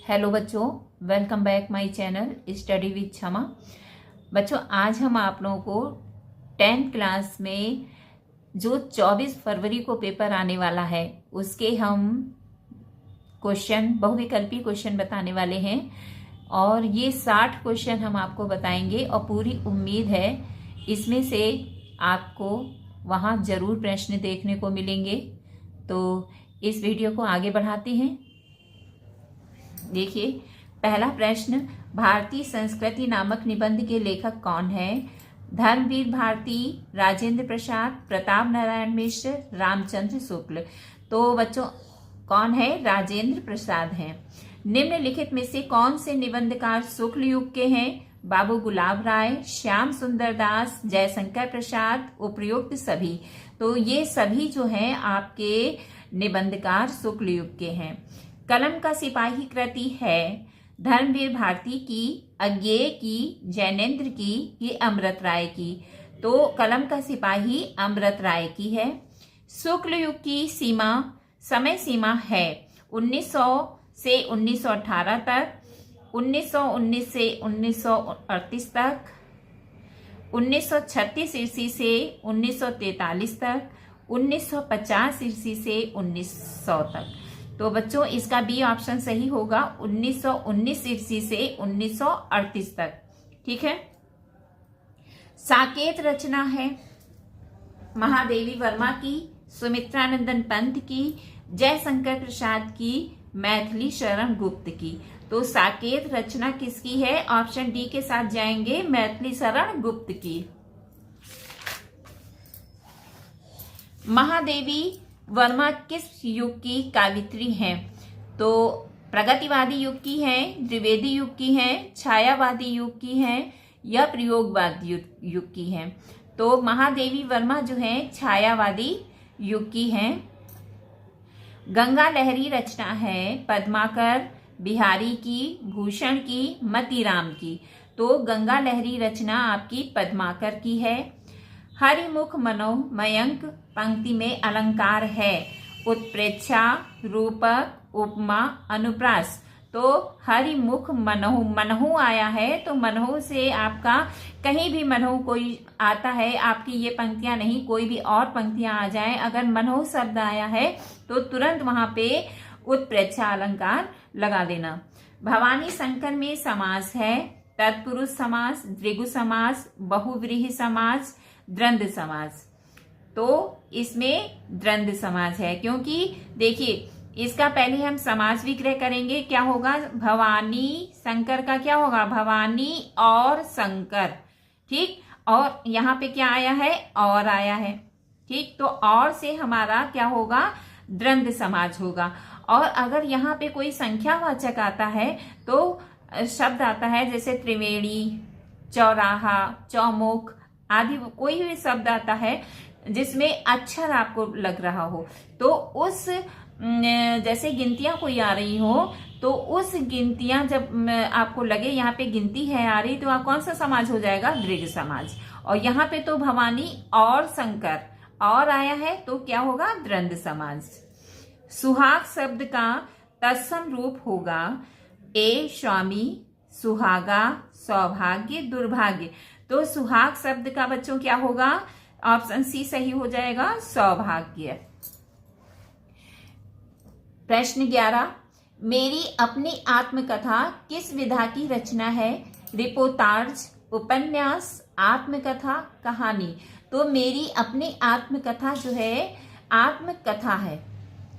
Hello बच्चों, welcome back my channel study with क्षमा। बच्चों, आज हम आप लोगों को 10th क्लास में जो 24 फरवरी को पेपर आने वाला है उसके हम क्वेश्चन, बहुविकल्पी क्वेश्चन बताने वाले हैं। और ये 60 क्वेश्चन हम आपको बताएंगे और पूरी उम्मीद है इसमें से आपको वहाँ जरूर प्रश्न देखने को मिलेंगे। तो इस वीडियो को आगे बढ़ाते हैं। देखिए, पहला प्रश्न, भारतीय संस्कृति नामक निबंध के लेखक कौन है? धर्मवीर भारती, राजेंद्र प्रसाद, प्रताप नारायण मिश्र, रामचंद्र शुक्ल। तो बच्चों, कौन है? राजेंद्र प्रसाद हैं। निम्नलिखित में से कौन से निबंधकार शुक्ल युग के हैं? बाबू गुलाब राय, श्याम सुंदर दास, जयशंकर प्रसाद, उपयुक्त सभी। तो ये सभी जो हैं आपके निबंधकार शुक्ल युग के हैं। कलम का सिपाही कृति है धर्मवीर भारती की, अज्ञेय की, जैनेन्द्र की, ये अमृत राय की। तो कलम का सिपाही अमृत राय की है। शुक्ल युग की समय सीमा है 1900 से 1918 तक, 1919 से 1938 तक, 1936 ईस्वी से 1943 तक, 1950 ईस्वी से 1900 तक। तो बच्चों, इसका बी ऑप्शन सही होगा, 1919 ईस्वी से 1938 तक। ठीक है। साकेत रचना है महादेवी वर्मा की, सुमित्रानंदन पंत की, जयशंकर प्रसाद की, मैथिली शरण गुप्त की। तो साकेत रचना किसकी है? ऑप्शन डी के साथ जाएंगे, मैथिली शरण गुप्त की। महादेवी वर्मा किस युग की कावित्री हैं? तो प्रगतिवादी युग की हैं, द्विवेदी युग की हैं, छायावादी युग की हैं या प्रयोगवादी युग की हैं? तो महादेवी वर्मा जो है छायावादी युग की हैं। गंगा लहरी रचना है पद्माकर, बिहारी की, भूषण की, मतीराम की। तो गंगा लहरी रचना आपकी पद्माकर की है। हरिमुख मनोह मयंक पंक्ति में अलंकार है उत्प्रेक्षा, रूपक, उपमा, अनुप्रास। तो हरिमुख मनोह, मनहु आया है तो मनहु से आपका कहीं भी मनहु कोई आता है, आपकी ये पंक्तियां नहीं, कोई भी और पंक्तियां आ जाए, अगर मनहु शब्द आया है तो तुरंत वहां पे उत्प्रेक्षा अलंकार लगा देना। भवानी शंकर में समास है तत्पुरुष समास, द्विगु समास, बहुव्रीहि समास, द्वंद्व समास। तो इसमें द्वंद्व समास है, क्योंकि देखिए इसका पहले हम समास विग्रह करेंगे। क्या होगा? भवानी शंकर का क्या होगा? भवानी और शंकर। ठीक। और यहाँ पे क्या आया है? और आया है। ठीक। तो और से हमारा क्या होगा? द्वंद्व समास होगा। और अगर यहाँ पे कोई संख्यावाचक आता है तो शब्द आता है जैसे त्रिवेणी, चौराहा, चौमुख आदि, कोई भी शब्द आता है जिसमें अक्षर आपको लग रहा हो, तो उस जैसे गिनतियां कोई आ रही हो तो उस गिनतियां जब आपको लगे यहाँ पे गिनती है आ रही, तो आप कौन सा समाज हो जाएगा? दृढ़ समाज। और यहाँ पे तो भवानी और शंकर और आया है तो क्या होगा? द्वंद्व समाज। सुहाग शब्द का तत्सम रूप होगा ए स्वामी, सुहागा, सौभाग्य, दुर्भाग्य। तो सुहाग शब्द का बच्चों क्या होगा? ऑप्शन सी सही हो जाएगा, सौभाग्य। प्रश्न 11, मेरी अपनी आत्मकथा किस विधा की रचना है? रिपोर्टाज, उपन्यास, आत्मकथा, कहानी। तो मेरी अपनी आत्मकथा जो है आत्मकथा है।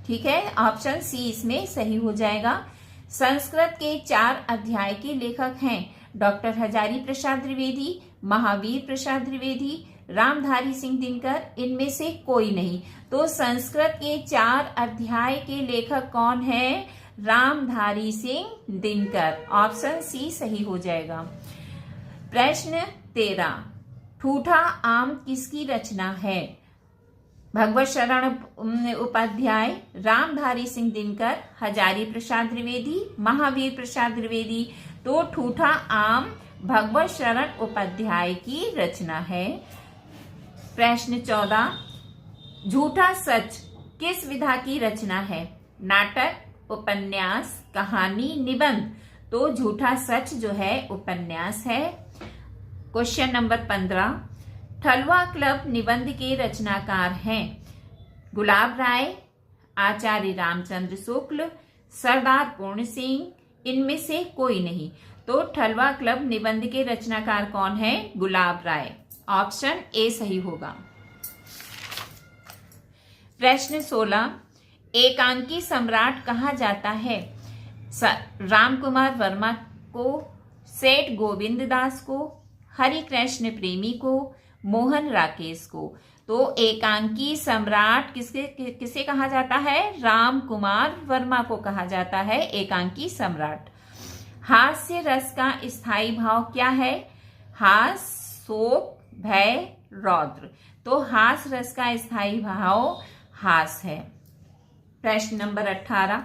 ठीक है, ऑप्शन सी इसमें सही हो जाएगा। संस्कृत के 4 अध्याय के लेखक हैं डॉक्टर हजारी प्रसाद द्विवेदी, महावीर प्रसाद द्विवेदी, रामधारी सिंह दिनकर, इनमें से कोई नहीं। तो संस्कृत के 4 अध्याय के लेखक कौन है? रामधारी सिंह दिनकर। ऑप्शन सी सही हो जाएगा। प्रश्न 13, ठूठा आम किसकी रचना है? भगवत शरण उपाध्याय, रामधारी सिंह दिनकर, हजारी प्रसाद द्विवेदी, महावीर प्रसाद द्विवेदी। तो ठूठा आम भगवत शरण उपाध्याय की रचना है। प्रश्न 14, झूठा सच किस विधा की रचना है? नाटक, उपन्यास, कहानी, निबंध। तो झूठा सच जो है उपन्यास है। क्वेश्चन नंबर 15, ठलुआ क्लब निबंध के रचनाकार हैं गुलाब राय, आचार्य रामचंद्र शुक्ल, सरदार पूर्ण सिंह, इनमें से कोई नहीं। तो ठलुआ क्लब निबंध के रचनाकार कौन है? गुलाब राय। ऑप्शन ए सही होगा। प्रश्न 16, एकांकी सम्राट कहा जाता है? रामकुमार वर्मा को, सेठ गोविंद दास को, हरि कृष्ण प्रेमी को, मोहन राकेश को। तो एकांकी सम्राट किसे कहा जाता है? रामकुमार वर्मा को कहा जाता है एकांकी सम्राट। हास्य रस का स्थायी भाव क्या है? हास, शोक, भय, रौद्र। तो हास रस का स्थायी भाव हास है। प्रश्न नंबर 18,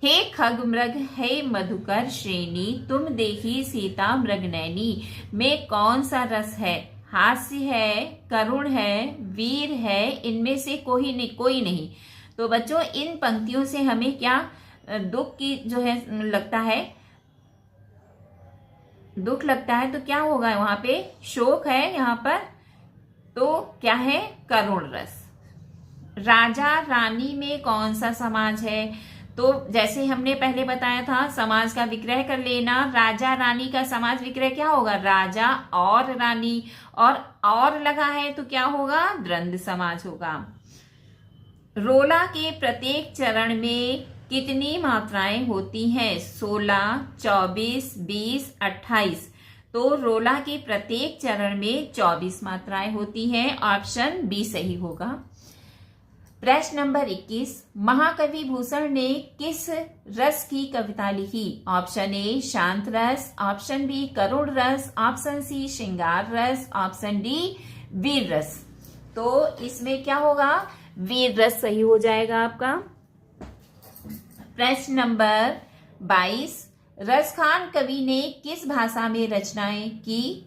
हे खग मृग हे मधुकर श्रेणी, तुम देखी सीता मृगनैनी में कौन सा रस है? हास्य है, करुण है, वीर है, इनमें से कोई नहीं। तो बच्चों इन पंक्तियों से हमें क्या दुख की जो है लगता है? दुख लगता है तो क्या होगा वहां पे? शोक है यहाँ पर। तो क्या है? करुण रस। राजा रानी में कौन सा समाज है? तो जैसे हमने पहले बताया था समाज का विक्रय कर लेना। राजा रानी का समाज विक्रय क्या होगा? राजा और रानी, और लगा है तो क्या होगा? द्वंद्व समाज होगा। रोला के प्रत्येक चरण में कितनी मात्राएं होती हैं? 16, 24, 20, 28। तो रोला के प्रत्येक चरण में 24 मात्राएं होती हैं। ऑप्शन बी सही होगा। प्रश्न नंबर 21, महाकवि भूषण ने किस रस की कविता लिखी? ऑप्शन ए शांत रस, ऑप्शन बी करुण रस, ऑप्शन सी श्रृंगार रस, ऑप्शन डी वीर रस। तो इसमें क्या होगा? वीर रस सही हो जाएगा आपका। प्रश्न नंबर 22, रसखान कवि ने किस भाषा में रचनाएं की?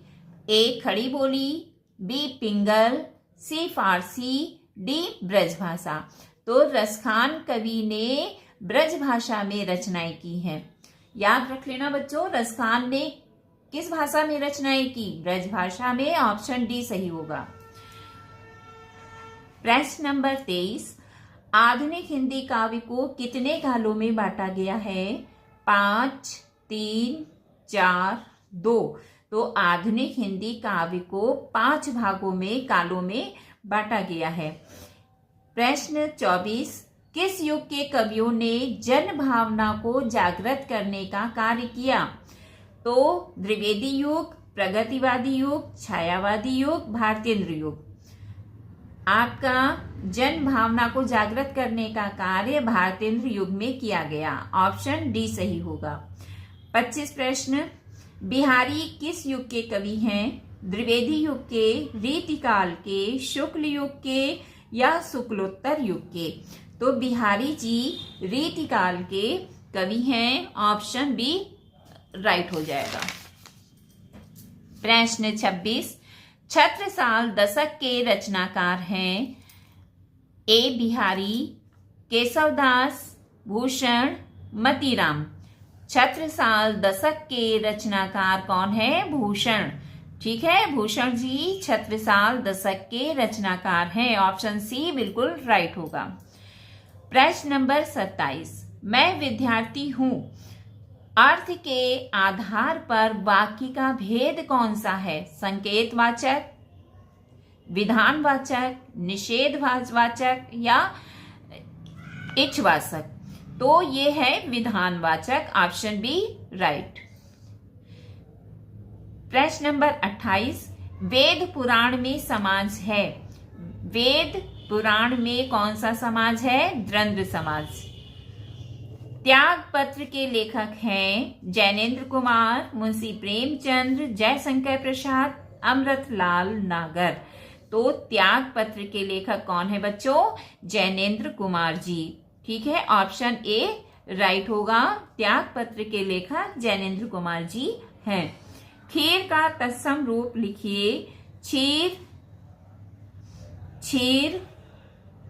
ए खड़ी बोली, बी पिंगल, सी फारसी, डी ब्रज भाषा। तो रसखान कवि ने ब्रज भाषा में रचनाएं की हैं। याद रख लेना बच्चों, रसखान ने किस भाषा में रचनाएं की? ब्रज भाषा में। ऑप्शन डी सही होगा। प्रश्न नंबर 23, आधुनिक हिंदी काव्य को कितने कालों में बांटा गया है? 5, 3, 4, 2। तो आधुनिक हिंदी काव्य को 5 भागों में कालों में बांटा गया है। प्रश्न 24, किस युग के कवियों ने जन भावना को जागृत करने का कार्य किया? तो द्विवेदी युग, प्रगतिवादी युग, छायावादी युग, भारतेंद्र युग। आपका जन भावना को जागृत करने का कार्य भारतेंद्र युग में किया गया। ऑप्शन डी सही होगा। 25 प्रश्न, बिहारी किस युग के कवि हैं? द्विवेदी युग के, रीतिकाल के, शुक्ल युग के या शुक्लोत्तर युग के? तो बिहारी जी रीतिकाल के कवि हैं। ऑप्शन बी राइट हो जाएगा। प्रश्न 26, छत्रसाल दशक के रचनाकार हैं? ए बिहारी, केशवदास, भूषण, मतीराम। छत्रसाल दशक के रचनाकार कौन है? भूषण। ठीक है, भूषण जी छत्रसाल दशक के रचनाकार हैं। ऑप्शन सी बिल्कुल राइट होगा। प्रश्न नंबर 27, मैं विद्यार्थी हूं अर्थ के आधार पर वाक्य का भेद कौन सा है? संकेतवाचक, विधानवाचक, निषेधवाचक या इच्छवाचक? तो ये है विधानवाचक। Option B right. प्रश्न नंबर 28, वेद पुराण में समाज है? वेद पुराण में कौन सा समाज है? द्वंद्व समाज। त्याग पत्र के लेखक हैं जैनेन्द्र कुमार, मुंशी प्रेमचंद्र, जयशंकर प्रसाद, अमृतलाल नागर। तो त्याग पत्र के लेखक कौन है बच्चों? जैनेन्द्र कुमार जी। ठीक है, ऑप्शन ए राइट होगा। त्याग पत्र के लेखक जैनेन्द्र कुमार जी हैं। खीर का तत्सम रूप लिखिए। क्षीर, क्षीर,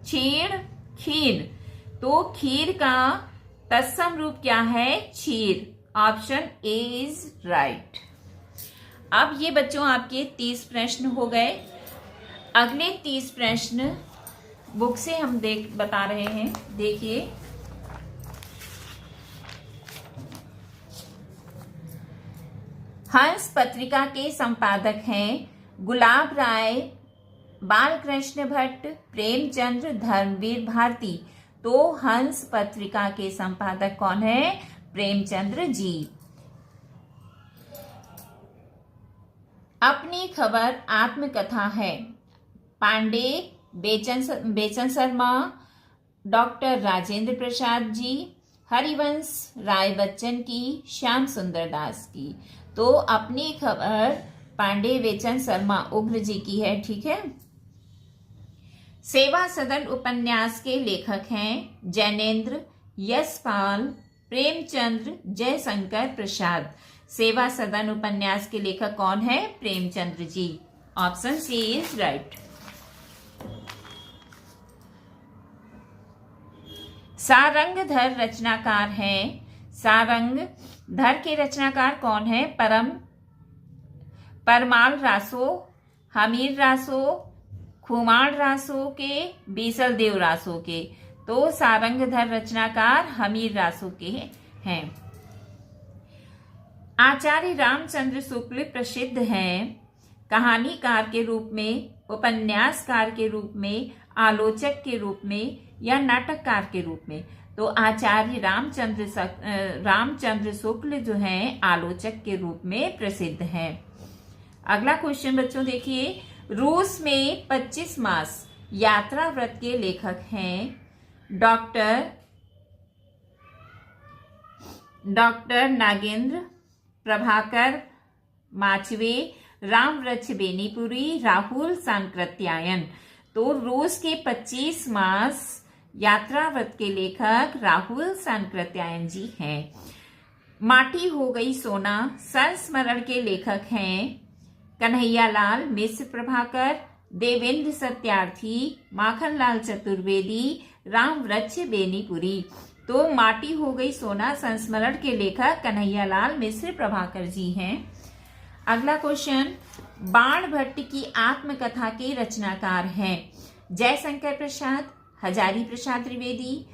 क्षीण, खीर। तो खीर का तत्सम रूप क्या है? क्षीर। Option A is right. अब ये बच्चों आपके 30 प्रश्न हो गए। अगले 30 प्रश्न बुक से हम बता रहे हैं। देखिए, हंस पत्रिका के संपादक हैं गुलाब राय, बालकृष्ण भट्ट, प्रेमचंद्र, धर्मवीर भारती। तो हंस पत्रिका के संपादक कौन है? प्रेमचंद्र जी। अपनी खबर आत्मकथा है पांडे, बेचन शर्मा, डॉक्टर राजेंद्र प्रसाद जी, हरिवंश राय बच्चन की, श्याम सुंदर दास की। तो अपनी खबर पांडे, बेचन शर्मा, उग्र जी की है। ठीक है। सेवा सदन उपन्यास के लेखक हैं जैनेन्द्र, यशपाल, प्रेमचंद्र, जयशंकर प्रसाद। सेवा सदन उपन्यास के लेखक कौन है? Premchandra ji. Option C is right. सारंगधर रचनाकार हैं। सारंगधर के रचनाकार कौन है? परमाल रासो, हमीर रासो, खुमाण रासो के, बीसल देव रासो के। तो सारंगधर रचनाकार हमीर रासो के हैं। आचार्य रामचंद्र शुक्ल प्रसिद्ध हैं कहानीकार के रूप में, उपन्यासकार के रूप में, आलोचक के रूप में या नाटककार के रूप में। तो आचार्य रामचंद्र शुक्ल जो हैं आलोचक के रूप में प्रसिद्ध हैं। अगला क्वेश्चन बच्चों देखिए, रूस में 25 मास यात्रा व्रत के लेखक हैं डॉक्टर नागेंद्र, प्रभाकर माचवे, रामवृक्ष बेनीपुरी, राहुल सांकृत्यायन। तो रूस के 25 मास यात्रा व्रत के लेखक राहुल सांकृत्यायन जी हैं। माटी हो गई सोना संस्मरण के लेखक हैं कन्हैयालाल मिश्र प्रभाकर, देवेंद्र सत्यार्थी, माखनलाल चतुर्वेदी, रामवृक्ष बेनीपुरी। तो माटी हो गई सोना संस्मरण के लेखक कन्हैयालाल मिश्र प्रभाकर जी हैं। अगला क्वेश्चन, बाण भट्ट की आत्मकथा के रचनाकार हैं जयशंकर प्रसाद, हजारी प्रसाद त्रिवेदी,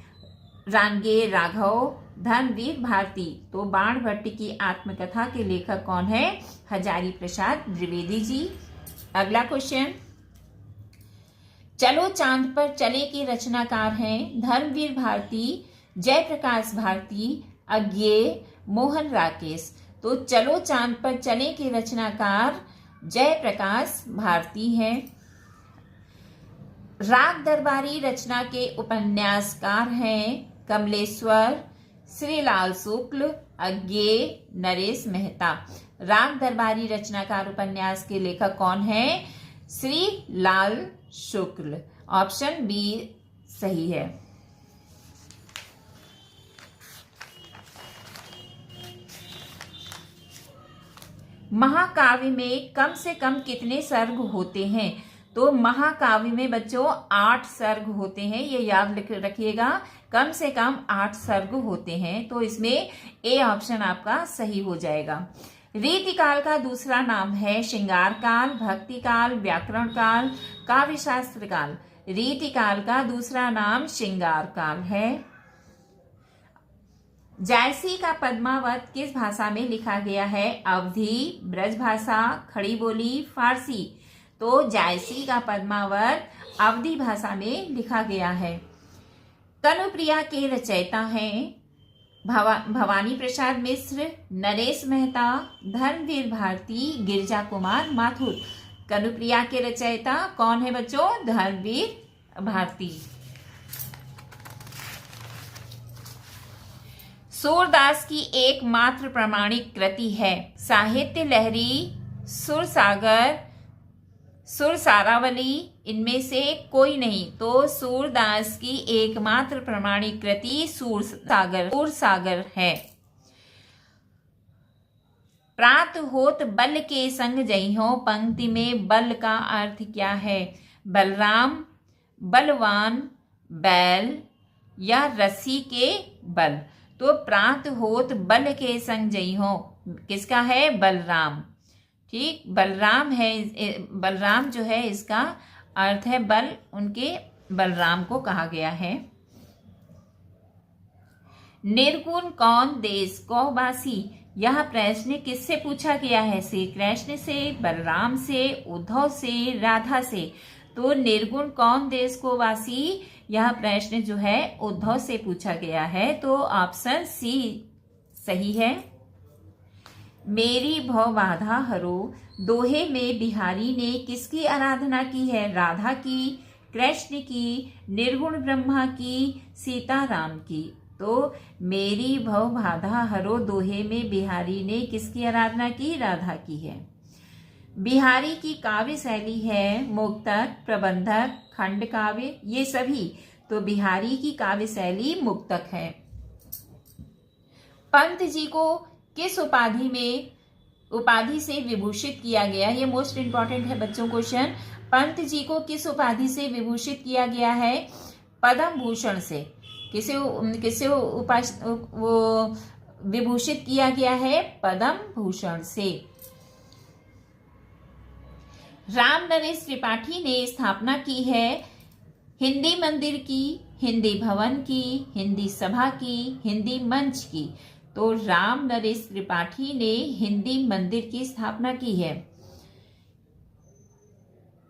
रानगे राघव, धर्मवीर भारती। तो बाण भट्ट की आत्मकथा के लेखक कौन है? हजारी प्रसाद द्विवेदी जी। अगला क्वेश्चन, चलो चांद पर चले के रचनाकार हैं धर्मवीर भारती, जयप्रकाश भारती, अज्ञेय, मोहन राकेश। तो चलो चांद पर चले के रचनाकार जयप्रकाश भारती हैं। राग दरबारी रचना के उपन्यासकार हैं कमलेश्वर, श्रीलाल शुक्ल, अज्ञेय, नरेश मेहता। राग दरबारी रचनाकार उपन्यास के लेखक कौन है? श्रीलाल शुक्ल। ऑप्शन बी सही है। महाकाव्य में कम से कम कितने सर्ग होते हैं? तो महाकाव्य में बच्चों 8 सर्ग होते हैं, ये याद रखिएगा। कम से कम 8 सर्ग होते हैं। तो इसमें ए ऑप्शन आपका सही हो जाएगा। रीतिकाल का दूसरा नाम है श्रृंगार काल, भक्ति काल, व्याकरण काल, काव्य शास्त्र काल। रीतिकाल का दूसरा नाम श्रृंगार काल है। जायसी का पद्मावत किस भाषा में लिखा गया है? अवधी, ब्रजभाषा, खड़ी बोली, फारसी। तो जायसी का पद्मावत अवधी भाषा में लिखा गया है। तनुप्रिया के रचयिता हैं भवानी प्रसाद मिश्र, नरेश मेहता, धर्मवीर भारती, गिरिजा कुमार माथुर। तनुप्रिया के रचयिता कौन है बच्चों? धर्मवीर भारती। सूरदास की एकमात्र प्रमाणिक कृति है साहित्य लहरी, सुरसागर, सुरसारावली। इनमें से कोई नहीं। तो सूरदास की एकमात्र प्रमाणिक कृति सुरसागर है। प्रात होत बल के संग जइहो पंक्ति में बल का अर्थ क्या है? बलराम, बलवान, बैल, या रस्सी के बल। तो प्रात होत बल के संग जई हो, किसका है? बलराम। ठीक, बलराम है, बलराम जो है इसका अर्थ है बल, उनके बलराम को कहा गया है। निर्गुण कौन देश को वासी, यह प्रश्न किससे पूछा गया है? श्री कृष्ण से, बलराम से, उद्धव से, राधा से। तो निर्गुण कौन देश को वासी, यह प्रश्न जो है उद्धव से पूछा गया है। तो ऑप्शन सी सही है। मेरी भव बाधा हरो, दोहे में बिहारी ने किसकी आराधना की है? राधा की, कृष्ण की, निर्गुण ब्रह्मा की, सीताराम की। तो मेरी भव बाधा हरो दोहे में बिहारी ने किसकी आराधना की? राधा की है। बिहारी की काव्य शैली है मुक्तक, प्रबंधक, खंड काव्य, ये सभी। तो बिहारी की काव्य शैली मुक्तक है। पंत जी को किस उपाधि से विभूषित किया गया? ये मोस्ट इंपॉर्टेंट है बच्चों क्वेश्चन। पंत जी को किस उपाधि से विभूषित किया गया है? पद्म भूषण से। किसे वो विभूषित किया गया है? पद्म भूषण से। राम नरेश त्रिपाठी ने स्थापना की है हिंदी मंदिर की, हिंदी भवन की, हिंदी सभा की, हिंदी मंच की। तो राम नरेश त्रिपाठी ने हिंदी मंदिर की स्थापना की है।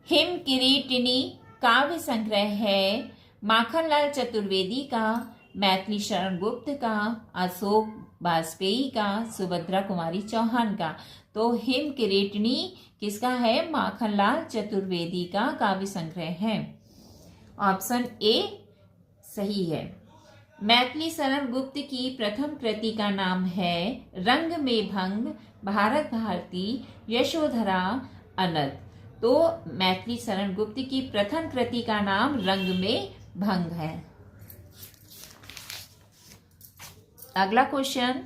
हिम किरीटिनी काव्य संग्रह है माखनलाल चतुर्वेदी का, मैथिली शरण गुप्त का, अशोक वाजपेयी का, सुभद्रा कुमारी चौहान का। तो हिम किरीटिनी किसका है? माखनलाल चतुर्वेदी का काव्य संग्रह है। ऑप्शन ए सही है। मैथिली शरण गुप्त की प्रथम कृति का नाम है रंग में भंग, भारत भारती, यशोधरा, अनंत। तो मैथिली शरण गुप्त की प्रथम कृति का नाम रंग में भंग है। अगला क्वेश्चन,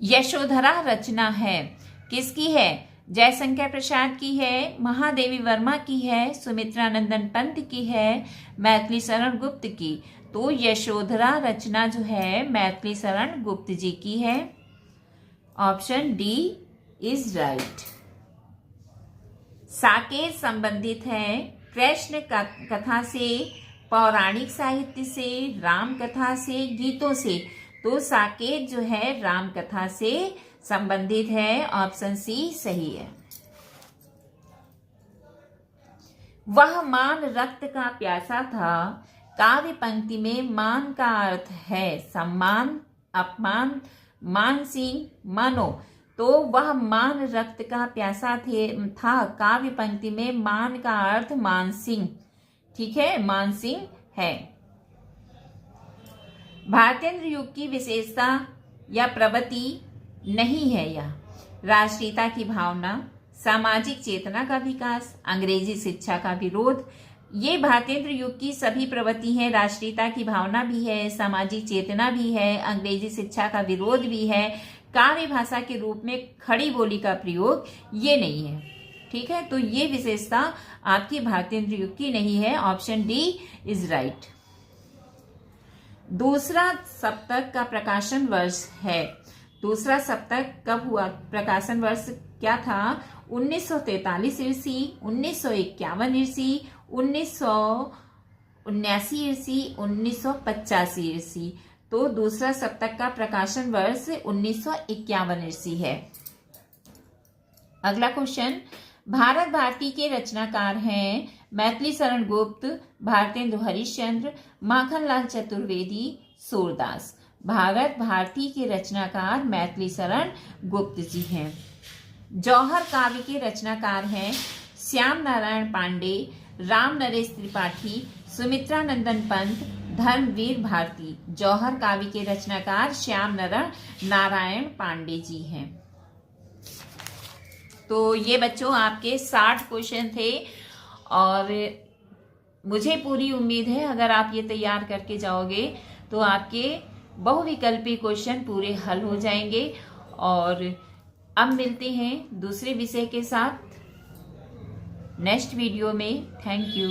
यशोधरा रचना है किसकी है? जयशंकर प्रसाद की है, महादेवी वर्मा की है, सुमित्रा नंदन पंत की है, मैथिली शरण गुप्त की। तो यशोधरा रचना जो है मैथिली शरण गुप्त जी की है। Option D is right. Saket संबंधित है कृष्ण कथा से, पौराणिक साहित्य से, राम कथा से, गीतों से। तो साकेत जो है राम कथा से संबंधित है। ऑप्शन सी सही है। वह मान रक्त का प्यासा था, काव्य पंक्ति में मान का अर्थ है सम्मान, अपमान, मान सिंह, मानो। तो वह मान रक्त का प्यासा था, काव्य पंक्ति में मान का अर्थ मान सिंह। ठीक है, मान सिंह है। भारतेंद्र युग की विशेषता या प्रवृत्ति नहीं है यह राष्ट्रीयता की भावना, सामाजिक चेतना का विकास, अंग्रेजी शिक्षा का विरोध। ये भारतेंद्र युग की सभी प्रवृत्ति हैं। राष्ट्रीयता की भावना भी है, सामाजिक चेतना भी है, अंग्रेजी शिक्षा का विरोध भी है, काव्य भाषा के रूप में खड़ी बोली का प्रयोग ये नहीं है। ठीक है, तो ये विशेषता आपकी भारतेंद्र युग की नहीं है। Option D is right. दूसरा सप्तक का प्रकाशन वर्ष है। दूसरा सप्तक कब हुआ? प्रकाशन वर्ष क्या था? 1943 ईस्वी, 1951 ईस्वी, 1979 ईस्वी, 1985 ईस्वी। तो दूसरा सप्तक का प्रकाशन वर्ष 1951 ईस्वी है। अगला क्वेश्चन, भारत भारती के रचनाकार हैं मैथिली शरण गुप्त, भारतेंदु हरिश्चंद्र, माखनलाल चतुर्वेदी, सूरदास। भारत भारती के रचनाकार मैथिली शरण गुप्त जी हैं। जौहर काव्य के रचनाकार हैं श्याम नारायण पांडे, राम नरेश त्रिपाठी, सुमित्रा नंदन पंत, धर्मवीर भारती। जौहर काव्य के रचनाकार श्याम नारायण पांडे जी हैं। तो ये बच्चों आपके 60 क्वेश्चन थे और मुझे पूरी उम्मीद है अगर आप ये तैयार करके जाओगे तो आपके बहुविकल्पी क्वेश्चन पूरे हल हो जाएंगे। और अब मिलते हैं दूसरे विषय के साथ नेक्स्ट वीडियो में। Thank you.